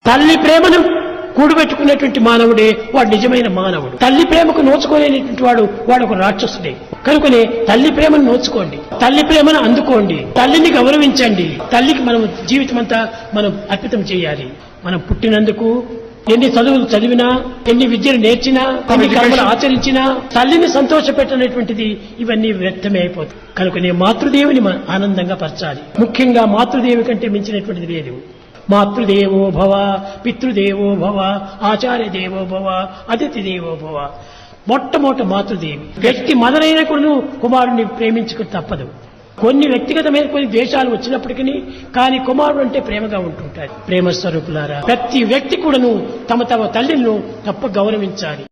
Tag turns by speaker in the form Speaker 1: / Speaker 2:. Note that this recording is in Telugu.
Speaker 1: తల్లి ప్రేమను కూడబెట్టుకునేటువంటి మానవుడే వాడు నిజమైన మానవుడు. తల్లి ప్రేమకు నోచుకోలేనటువంటి వాడు ఒక రాక్షసుడే. కనుకనే తల్లి ప్రేమను నోచుకోండి, తల్లి ప్రేమను అందుకోండి, తల్లిని గౌరవించండి. తల్లికి మనం జీవితం అంతా మనం అర్పితం చేయాలి. మనం పుట్టినందుకు ఎన్ని చదువులు చదివినా, ఎన్ని విద్యలు నేర్చినా, ఎన్ని కర్మలు ఆచరించినా తల్లిని సంతోషపెట్టనేటువంటిది ఇవన్నీ వ్యర్థమే అయిపోతుంది. కనుకనే మాతృదేవిని ఆనందంగా పరచాలి. ముఖ్యంగా మాతృదేవి కంటే మించినటువంటిది లేదు. మాతృదేవో భవ, పితృదేవో భవ, ఆచార్య దేవో భవ, అతిథి దేవో భవ. మొట్టమొదట మాతృదేవి. వ్యక్తి మొదలైన కూడా కుమారుడిని ప్రేమించుకుని తప్పదు. కొన్ని వ్యక్తిగతమైన కొన్ని ద్వేషాలు వచ్చినప్పటికీ కానీ కుమారుడు అంటే ప్రేమగా ఉంటుంటారు. ప్రేమ స్వరూపులారా, ప్రతి వ్యక్తి కూడాను తమ తల్లిని తప్ప గౌరవించాలి.